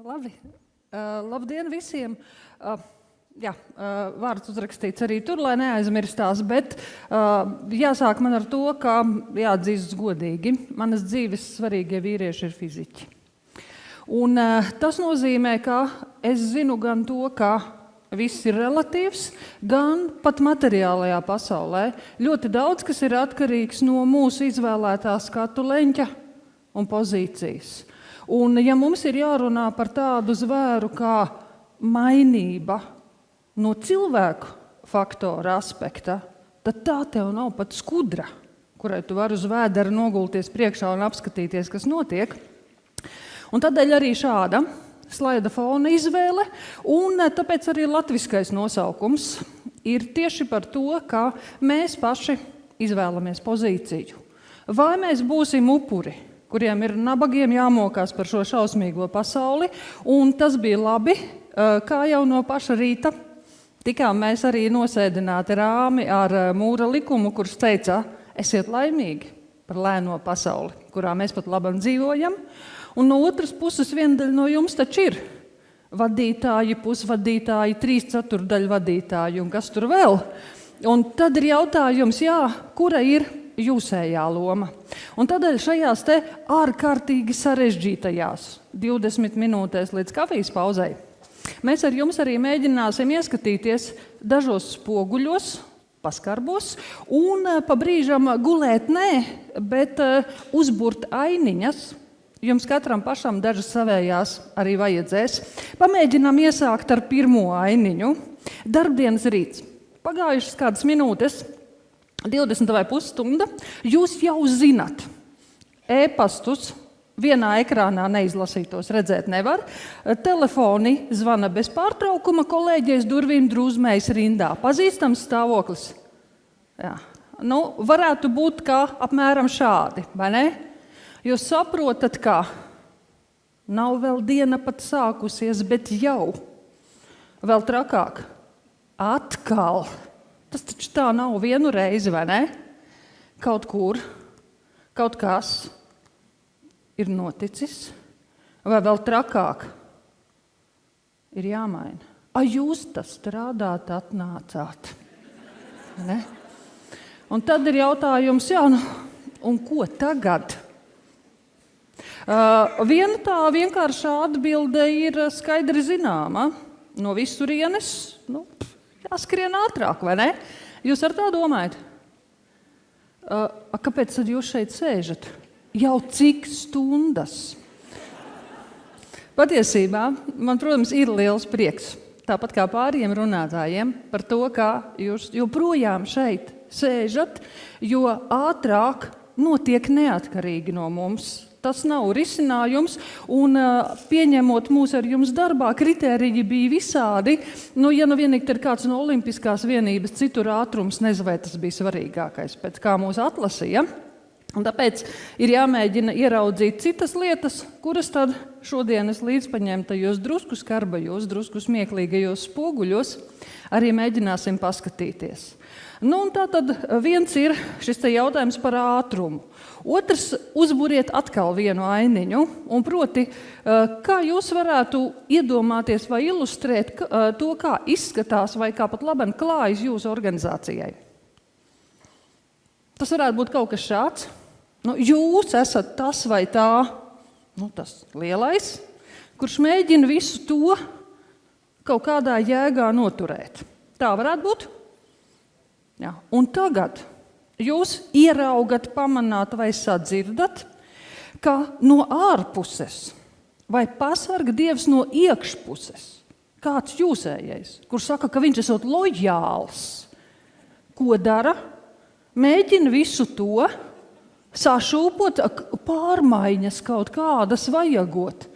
Labi. Labdien visiem! Vārds uzrakstīts arī tur, lai neaizmirstās, bet jāsāk man ar to, ka jāatzīstas godīgi. Manas dzīves svarīgie vīrieši ir fiziķi. Un tas nozīmē, ka es zinu gan to, ka viss ir relatīvs, gan pat materiālajā pasaulē. Ļoti daudz, kas ir atkarīgs no mūsu izvēlētā skatu leņķa un pozīcijas. Un ja mums ir jārunā par tādu zvēru kā mainība no cilvēku faktora aspekta, tad tā tev nav pat skudra, kurai tu vari uz vēdera nogulties priekšā un apskatīties, kas notiek. Un tādēļ arī šāda slaida fona izvēle, un tāpēc arī latviskais nosaukums ir tieši par to, ka mēs paši izvēlamies pozīciju. Vai mēs būsim upuri, kuriem ir nabagiem jāmokās par šo šausmīgo pasauli, un tas bija labi, kā jau no paša rīta tikām mēs arī nosēdināti rāmi ar mūra likumu, kurš teica, esiet laimīgi par lēno pasauli, kurā mēs pat labam dzīvojam. Un no otras puses viena daļa no jums taču ir vadītāji, pusvadītāji, 3/4 vadītāji un kas tur vēl. Un tad ir jautājums, kura ir jūsējā loma. Un tādēļ šajās te ārkārtīgi sarežģītajās 20 minūtēs līdz kafijas pauzei mēs ar jums arī mēģināsim ieskatīties dažos spoguļos, paskarbos un pa brīžam gulēt bet uzburt ainiņas. Jums katram pašam dažas savējās arī vajadzēs. Pamēģinām iesākt ar pirmo ainiņu. Darbdienas rīts. Pagājušas kādas minūtes, 20 vai pusstunda. Jūs jau zinat, e-pastus vienā ekrānā neizlasītos redzēt nevar. Telefoni zvana bez pārtraukuma, kolēģies durvīm drūzmējas rindā. Pazīstams stāvoklis? Jā. Varētu būt kā apmēram šādi, vai ne? Jūs saprotat, ka nav vēl diena pat sākusies, bet jau vēl trakāk. Atkal. Tas taču tā nav vienu reizi, vai ne? Kaut kur, kaut kas ir noticis, vai vēl trakāk ir jāmaina. Jūs tas strādāt atnācāt. Ne? Un tad ir jautājums, un ko tagad? Viena tā vienkāršā atbilde ir skaidri zināma. No visurienes, jāskrien ātrāk, vai ne? Jūs ar tā domājat? Kāpēc tad jūs šeit sēžat? Jau cik stundas? Patiesībā, man, protams, ir liels prieks, tāpat kā pārējiem runātājiem, par to, ka jūs joprojām šeit sēžat, jo ātrāk notiek neatkarīgi no mums. Tas nav risinājums, un pieņemot mūs ar jums darbā, kritēriji bija visādi. Ja vienīgi ir kāds no olimpiskās vienības, citur ātrums, nezinu, vai tas bija svarīgākais, pēc kā mūs atlasīja. Un tāpēc ir jāmēģina ieraudzīt citas lietas, kuras tad šodienas līdzpaņemtajos drusku skarbajos, drusku smieklīgajos spoguļos arī mēģināsim paskatīties. Un tātad viens ir šis te jautājums par ātrumu. Otrs, uzburiet atkal vienu ainiņu, un proti, kā jūs varētu iedomāties vai ilustrēt to, kā izskatās vai kā pat labāk klājas jūsu organizācijai. Tas varētu būt kaut kas šāds. Jūs esat tas vai tā, tas lielais, kurš mēģina visu to kaut kādā jēgā noturēt. Tā varētu būt? Jā. Un tagad jūs ieraugat, pamanāt vai sadzirdat, ka no ārpuses vai pasarga Dievs no iekšpuses kāds jūsējais, kurš saka, ka viņš esot lojāls. Ko dara? Mēģina visu to sašūpot, pārmaiņas kaut kādas vajagot.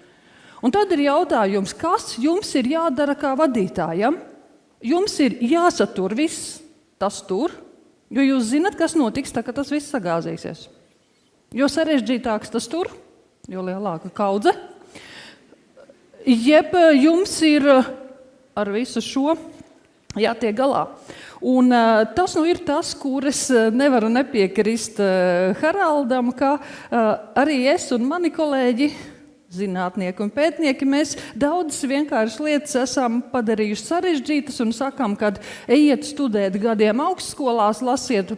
Un tad ir jautājums, kas jums ir jādara kā vadītājam? Jums ir jāsatur viss tas tur, jo jūs zinat, kas notiks, tā, ka tas viss sagāzīsies. Jo sarežģītāks tas tur, jo lielāka kaudze. Jeb jums ir ar visu šo jātiek galā. Un tas ir tas, kur es nevaru nepiekrist Haraldam, ka arī es un mani kolēģi, zinātnieki un pētnieki, mēs daudzas vienkāršas lietas esam padarījuši sarežģītas un sakam, kad ejiet studēt gadiem augstskolās,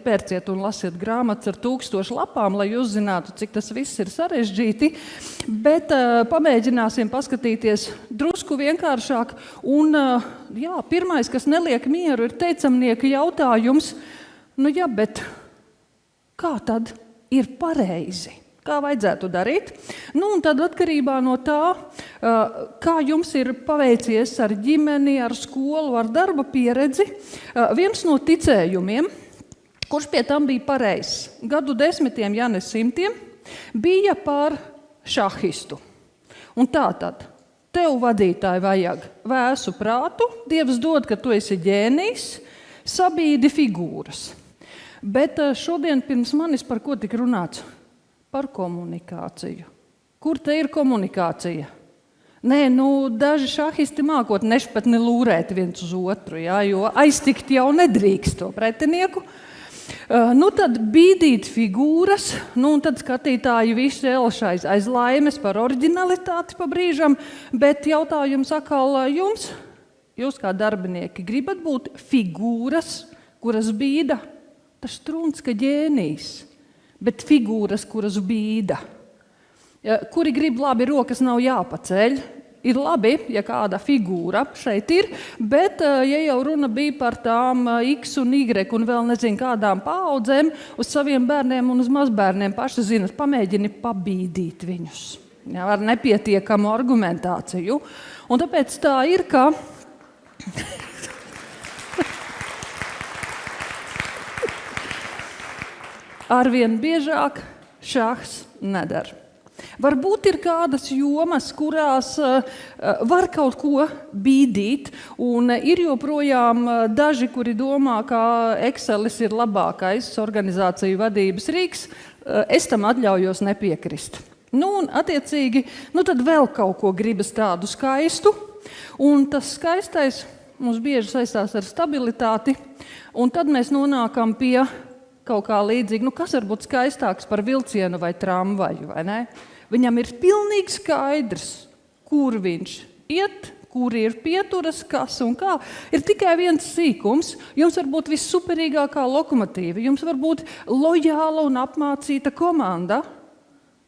pērciet un lasiet grāmatas ar 1000 lapām, lai jūs zinātu, cik tas viss ir sarežģīti. Bet pamēģināsim paskatīties drusku vienkāršāk. Un pirmais, kas neliek mieru, ir teicamnieka jautājums. Bet kā tad ir pareizi? Kā vajadzētu darīt? Un tad atkarībā no tā, kā jums ir paveicies ar ģimeni, ar skolu, ar darba pieredzi, viens no ticējumiem, kurš pie tam bija pareizs, gadu desmitiem, ja ne simtiem, bija par šahistu. Un tātad, tev vadītāji vajag vēsu prātu, Dievs dod, ka tu esi ģēnijs, sabīdi figūras. Bet šodien pirms manis par ko tik runāts? Par komunikāciju. Kur te ir komunikācija? Nē, daži šahisti mākot nešpatni lūrēt viens uz otru, jo aiztikt jau nedrīkst to pretinieku. Tad bīdīt figūras, un tad skatītāji visi elšais aiz laimes par oriģinalitāti pa brīžam, bet jautājums atkal jums, jūs kā darbinieki gribat būt figūras, kuras bīda, tas Strunska ģēnijs. Bet figūras, kuras bīda. Kuri grib labi, rokas nav jāpaceļ. Ir labi, ja kāda figūra šeit ir, bet ja jau runa bija par tām X un Y un vēl nezinu kādām paaudzēm, uz saviem bērniem un uz mazbērniem paši zinat, pamēģini pabīdīt viņus. Ar nepietiekamu argumentāciju. Un tāpēc tā ir, ka... Arvien biežāk šahs nedara. Varbūt ir kādas jomas, kurās var kaut ko bīdīt, un ir joprojām daži, kuri domā, ka Excelis ir labākais organizāciju vadības rīks. Es tam atļaujos nepiekrist. Un attiecīgi, tad vēl kaut ko gribas tādu skaistu, un tas skaistais mums bieži saistās ar stabilitāti, un tad mēs nonākam pie kaut kā līdzīgi, kas var būt skaistāks par vilcienu vai tramvaju, vai ne? Viņam ir pilnīgi skaidrs, kur viņš iet, kur ir pieturas, kas un kā. Ir tikai viens sīkums. Jums var būt vissuperīgākā lokomotīva, jums var būt lojāla un apmācīta komanda,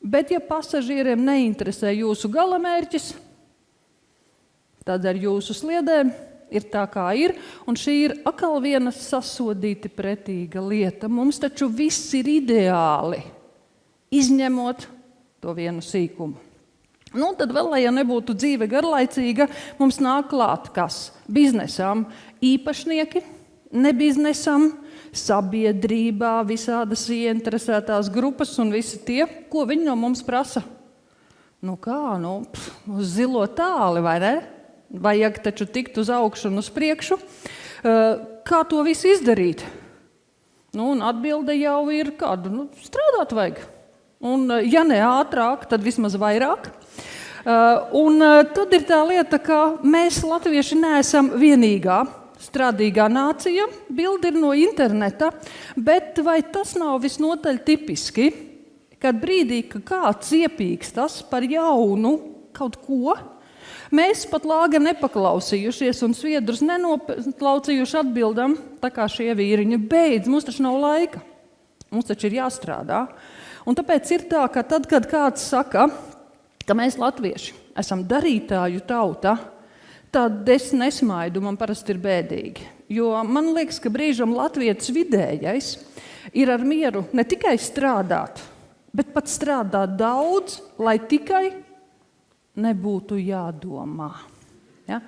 bet ja pasažieriem neinteresē jūsu galamērķis, tad ar jūsu sliedēm ir tā, kā ir, un šī ir atkal viena sasodīti pretīga lieta. Mums taču viss ir ideāli, izņemot to vienu sīkumu. Tad vēl, lai ja nebūtu dzīve garlaicīga, mums nāk klāt kas? Biznesam īpašnieki, nebiznesam, sabiedrībā, visādas ieinteresētās grupas un visi tie, ko viņi no mums prasa. Uz zilo tāli, vai ne? Vajag taču tikt uz augšu un uz priekšu. Kā to visu izdarīt? Un atbilde jau ir kādu, strādāt vajag. Un ja ne ātrāk, tad vismaz vairāk. Un tad ir tā lieta, ka mēs latvieši neesam vienīgā strādīgā nācija. Bildi ir no interneta, bet vai tas nav visnotaļ tipiski, kad brīdī, ka kāds iepīkstas par jaunu kaut ko, mēs pat lāga nepaklausījušies un sviedrus nenoplaucījuši atbildam, tā kā šie vīriņi, beidz, mums taču nav laika, mums taču ir jāstrādā. Un tāpēc ir tā, ka tad, kad kāds saka, ka mēs latvieši esam darītāju tauta, tad es nesmaidu, man parasti ir bēdīgi. Jo man liekas, ka brīžam latvietis vidējais ir ar mieru ne tikai strādāt, bet pat strādāt daudz, lai tikai nebūtu jādomā. Ja?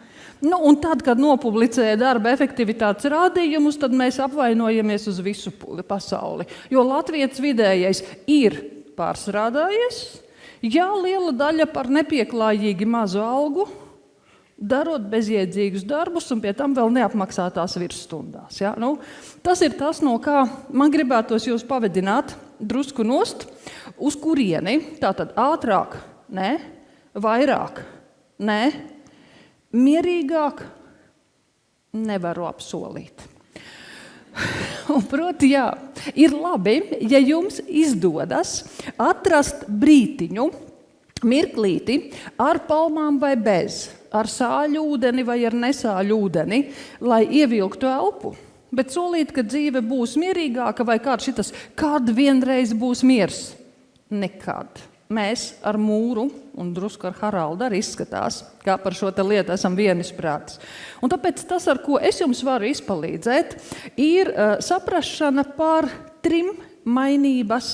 Un tad, kad nopublicēja darba efektivitātes rādījumus, tad mēs apvainojamies uz visu pasauli. Jo latvietis vidējais ir pārstrādājies, liela daļa par nepieklājīgi mazu algu, darot bezjēdzīgus darbus un pie tam vēl neapmaksātās virsstundās. Ja? Tas ir tas, no kā man gribētos jūs pavedināt drusku nost, uz kurieni, tātad ātrāk, vairāk, mierīgāk, nevaru apsolīt. Un proti, jā, ir labi, ja jums izdodas atrast brītiņu, mirklīti ar palmām vai bez, ar sāļu ūdeni vai ar nesāļu ūdeni, lai ievilktu elpu. Bet solīt, ka dzīve būs mierīgāka vai kād vienreiz būs miers. Nekad. Mēs ar Mūru un drusku ar Haraldu arī izskatās, kā par šo te lietu esam vienisprātis. Un tāpēc tas, ar ko es jums varu izpalīdzēt, ir saprašana par 3 mainības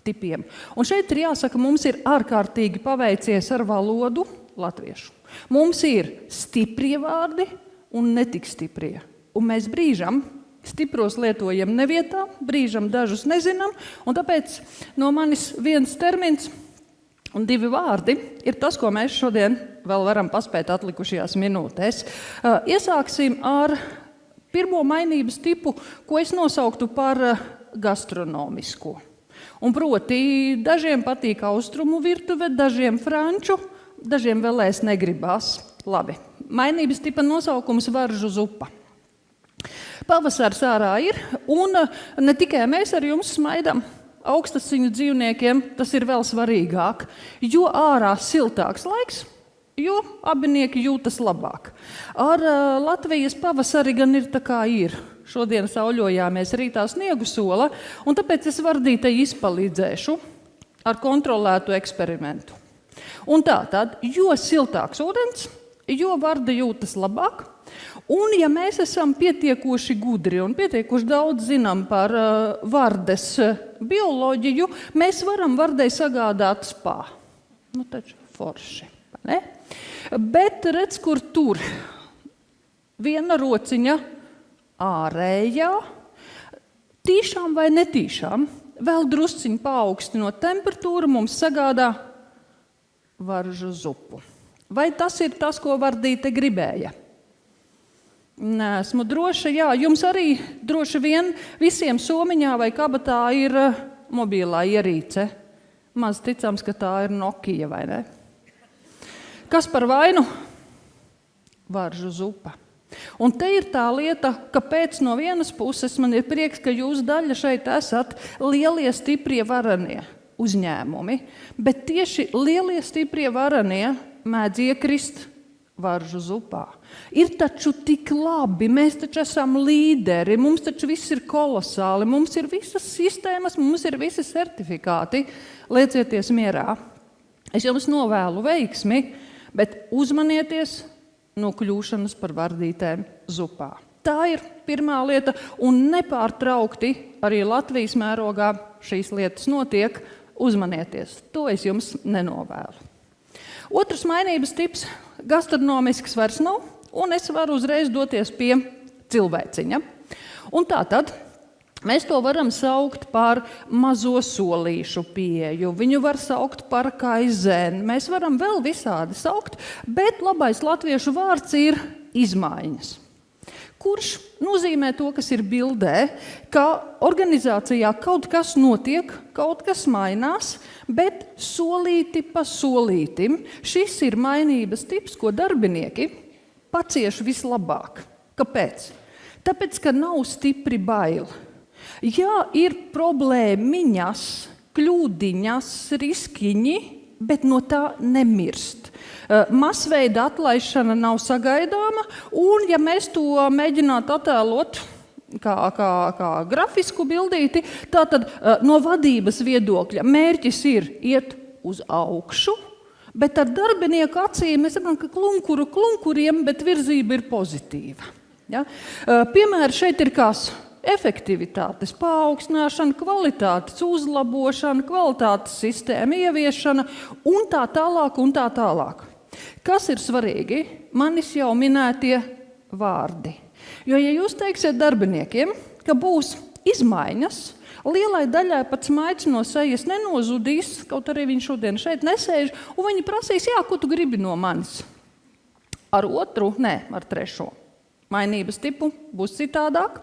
tipiem. Un šeit ir jāsaka, mums ir ārkārtīgi paveicies ar valodu latviešu. Mums ir stiprie vārdi un netik stiprie. Un mēs brīžam stipros lietojam nevietā, brīžam dažus nezinām, un tāpēc no manis viens termins un 2 vārdi ir tas, ko mēs šodien vēl varam paspēt atlikušajās minūtēs. Iesāksim ar pirmo mainības tipu, ko es nosauktu par gastronomisko. Un proti, dažiem patīk austrumu virtuve, dažiem franču, dažiem vēl ēst negribās. Labi, mainības tipa nosaukums varžu zupa. Pavasars ārā ir, un ne tikai mēs ar jums smaidam, augstasiņu dzīvniekiem tas ir vēl svarīgāk, jo ārā siltāks laiks, jo abinieki jūtas labāk. Ar Latvijas pavasari gan ir tā kā ir. Šodien sauļojāmies rītā sniegu sola, un tāpēc es Vardītei izpalīdzēšu ar kontrolētu eksperimentu. Un tātad, jo siltāks ūdens, jo Varda jūtas labāk, un ja mēs esam pietiekoši gudri un pietiekoši daudz zinām par Vardes bioloģiju, mēs varam Vardei sagādāt spā. Nu, taču forši, ne? Bet redz, kur tur viena rociņa ārējā, tīšām vai netīšām, vēl drusciņ paaugstinot temperatūru, mums sagādā varžu zupu. Vai tas ir tas, ko Vardīte gribēja? Nesmu droša, jā, jums arī droši vien visiem somiņā vai kabatā ir mobilā ierīce. Maz ticams, ka tā ir Nokia, vai ne? Kas par vainu? Varžu zupa. Un te ir tā lieta, kāpēc no vienas puses man ir prieks, ka jūs daļa šeit esat lielie, stiprie, varanie uzņēmumi, bet tieši lielie, stiprie, varanie mēdz iekrist varžu zupā. Ir taču tik labi, mēs taču esam līderi, mums taču viss ir kolosāli, mums ir visas sistēmas, mums ir visi certifikāti. Liecieties mierā. Es jums novēlu veiksmi, bet uzmanieties no kļūšanas par Vardītēm zupā. Tā ir pirmā lieta, un nepārtraukti arī Latvijas mērogā šīs lietas notiek. Uzmanieties, to es jums nenovēlu. Otrs mainības tips – gastronomisks vairs nav, un es varu uzreiz doties pie cilvēciņa. Un tātad mēs to varam saukt par mazo solīšu pieeju, viņu var saukt par kaizēnu, mēs varam vēl visādi saukt, bet labais latviešu vārds ir izmaiņas. Kurš nozīmē to, kas ir bildē, ka organizācijā kaut kas notiek, kaut kas mainās, bet solīti pa solītim. Šis ir mainības tips, ko darbinieki pacieš vislabāk. Kāpēc? Tāpēc, ka nav stipri bail. Jā, ir problēmiņas, kļūdiņas, riskiņi, bet no tā nemirst. Masveida atlaišana nav sagaidāma, un ja mēs to mēģinātu attēlot kā grafisku bildīti, tātad no vadības viedokļa mērķis ir iet uz augšu, bet ar darbinieku acīm mēs redzam, ka klunkuriem, bet virzība ir pozitīva. Ja? Piemēram, šeit ir kas? Efektivitātes paaugstināšana, kvalitātes uzlabošana, kvalitātes sistēma ieviešana un tā tālāk un tā tālāk. Kas ir svarīgi? Manis jau minētie vārdi. Jo, ja jūs teiksiet darbiniekiem, ka būs izmaiņas, lielai daļai pat smaids no sejas nenozudīs, kaut arī viņi šodien šeit nesēž, un viņi prasīs, jā, ko tu gribi no manis? Ar otru? Nē, ar trešo. Mainības tipu būs citādāk.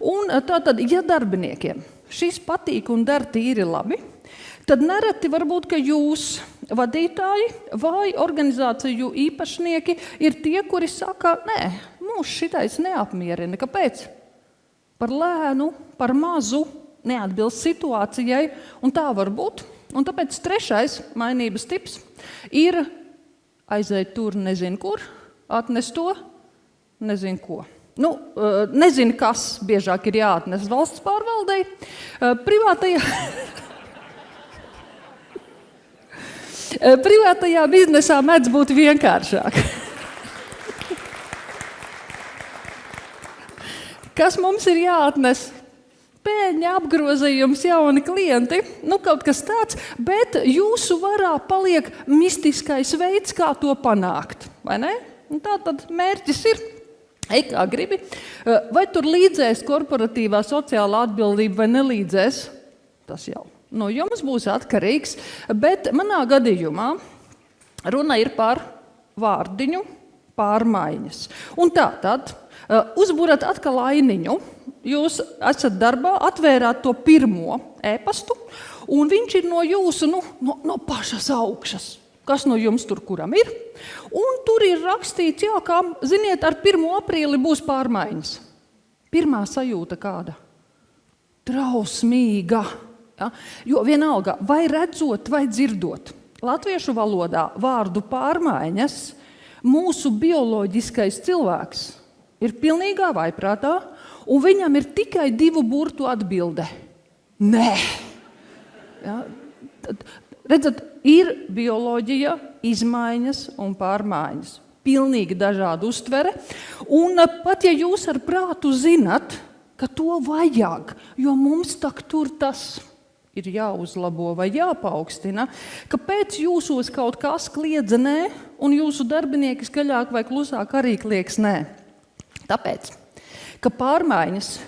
Un tātad, ja darbiniekiem šis patīk un dar tīri labi, tad nereti varbūt, ka jūs, vadītāji vai organizāciju īpašnieki, ir tie, kuri saka, nē, mūs šitais neapmierina. Kāpēc? Par lēnu, par mazu, neatbilst situācijai, un tā var būt. Un tāpēc trešais mainības tips ir aiziet tur nezinu kur, atnest to nezinu ko. Nezinu, kas biežāk ir jāatnes valsts pārvaldei. Privātajā biznesā mēdz būt vienkāršāk. Kas mums ir jāatnes? Pēļņa, apgrozījums, jauni klienti, kaut kas tāds, bet jūsu varā paliek mistiskais veids, kā to panākt, vai ne? Un tā tad mērķis ir, kā gribi, vai tur līdzēs korporatīvā sociālā atbildība vai nelīdzēs, tas jau no jums būs atkarīgs, bet manā gadījumā runa ir par vārdiņu pārmaiņas. Un tātad uzburat atkal ainiņu, jūs esat darbā, atvērāt to pirmo e-pastu, un viņš ir no jūsu, no pašas augšas. Kas no jums tur kuram ir? Un tur ir rakstīts, kā, ziniet, ar 1. aprīli būs pārmaiņas. Pirmā sajūta kāda? Trausmīga. Ja? Jo vienalga, vai redzot, vai dzirdot. Latviešu valodā vārdu pārmaiņas mūsu bioloģiskais cilvēks ir pilnīgā vaiprātā, un viņam ir tikai 2 burtu atbilde. Nē. Ja? Redzat, ir bioloģija, izmaiņas un pārmaiņas. Pilnīgi dažāda uztvere. Un pat ja jūs ar prātu zinat, ka to vajag, jo mums tak tur tas ir jāuzlabo vai jāpaukstina, kāpēc jūsos kaut kas kliedza nē, un jūsu darbinieki skaļāk vai klusāk arī klieks nē? Tāpēc, ka pārmaiņas,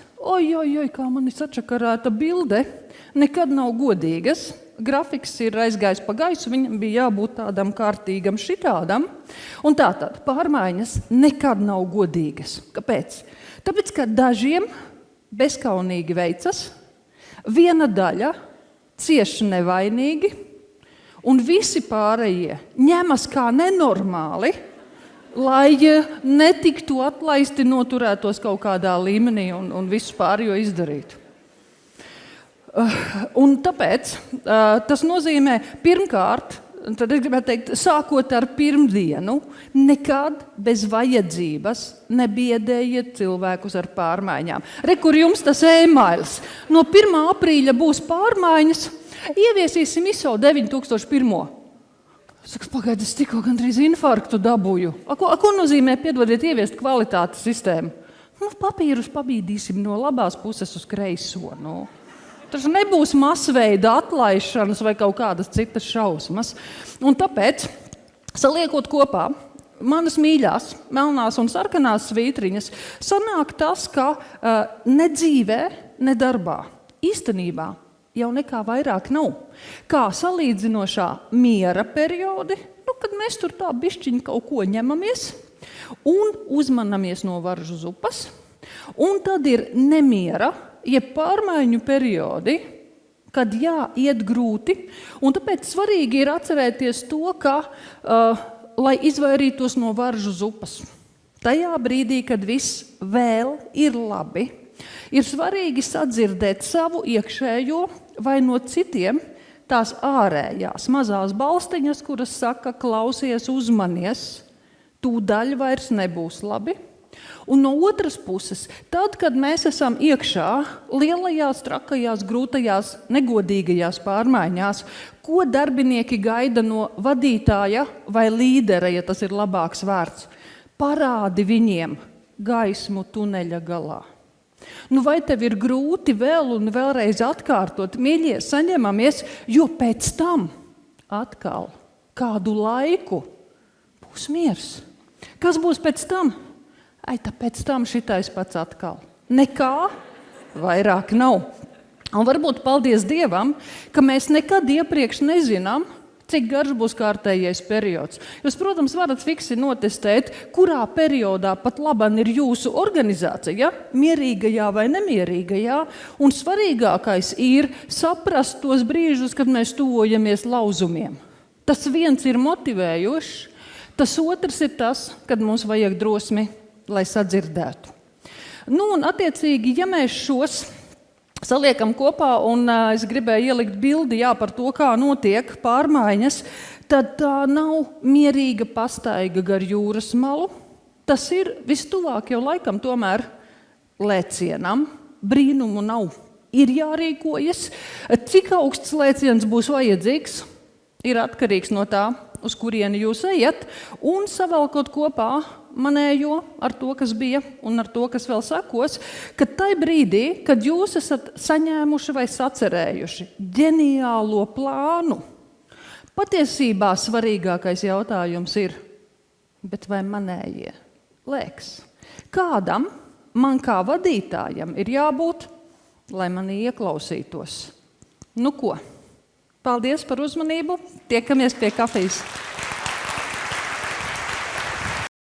kā man ir sačakarēta bilde, nekad nav godīgas. Grafiks ir aizgājis pa gaisu, viņam bija jābūt tādam kārtīgam šitādam. Un tātad pārmaiņas nekad nav godīgas. Kāpēc? Tāpēc, ka dažiem bezkaunīgi veicas, viena daļa cieši nevainīgi, un visi pārējie ņemas kā nenormāli, lai netiktu atlaisti, noturētos kaut kādā līmenī un visu pārējo izdarītu. Un tāpēc tas nozīmē, pirmkārt, tad es gribētu teikt, sākot ar pirmdienu, nekad bez vajadzības nebiedējiet cilvēkus ar pārmaiņām. Kur jums tas e-mails. No 1. aprīļa būs pārmaiņas, ieviesīsim ISO 9001. Saka, pagaid, es tikko gandrīz infarktu dabūju. Ko nozīmē, piedodiet, ieviest kvalitātes sistēmu? Papīrus pabīdīsim no labās puses uz kreiso, Tas nebūs masveida atlaišanas vai kaut kādas citas šausmas. Un tāpēc, saliekot kopā manas mīļās, melnās un sarkanās svītriņas, sanāk tas, ka ne dzīvē, ne darbā īstenībā jau nekā vairāk nav. Kā salīdzinošā miera periodi, kad mēs tur tā bišķiņi kaut ko ņemamies un uzmanamies no varžu zupas, un tad ir nemiera, pārmaiņu periodi, kad iet grūti, un tāpēc svarīgi ir atcerēties to, ka, lai izvairītos no varžu zupas. Tajā brīdī, kad viss vēl ir labi, ir svarīgi sadzirdēt savu iekšējo vai no citiem tās ārējās mazās balstiņas, kuras saka, klausies, uzmanies, tūdaļ vairs nebūs labi. Un no otras puses, tad, kad mēs esam iekšā lielajās, trakajās, grūtajās, negodīgajās pārmaiņās, ko darbinieki gaida no vadītāja vai līdera, ja tas ir labāks vārds? Parādi viņiem gaismu tuneļa galā. Vai tev ir grūti vēl un vēlreiz atkārtot? Mīļie, saņemamies, jo pēc tam atkal kādu laiku būs miers. Kas būs pēc tam? Tāpēc tam šitais pats atkal. Nekā vairāk nav. Un varbūt paldies Dievam, ka mēs nekad iepriekš nezinām, cik garš būs kārtējais periods. Jūs, protams, varat fiksi notestēt, kurā periodā pat laban ir jūsu organizācija, mierīgajā vai nemierīgajā, un svarīgākais ir saprast tos brīžus, kad mēs tuvojamies lauzumiem. Tas viens ir motivējošs, tas otrs ir tas, kad mums vajag drosmi lai sadzirdētu. Nu, un attiecīgi, ja mēs šos saliekam kopā, un es gribēju ielikt bildi par to, kā notiek pārmaiņas, tad tā nav mierīga pastaiga gar jūras malu. Tas ir vistuvāk jau laikam tomēr lēcienam. Brīnumu nav. Ir jārīkojas. Cik augsts lēciens būs vajadzīgs, ir atkarīgs no tā, uz kurieni jūs ejat, un savalkot kopā manējo ar to, kas bija, un ar to, kas vēl sekos, ka tai brīdī, kad jūs esat saņēmuši vai sacerējuši ģeniālo plānu, patiesībā svarīgākais jautājums ir, bet vai manējie lēks? Kādam man kā vadītājam ir jābūt, lai mani ieklausītos? Nu ko? Paldies par uzmanību. Tiekamies pie kafijas.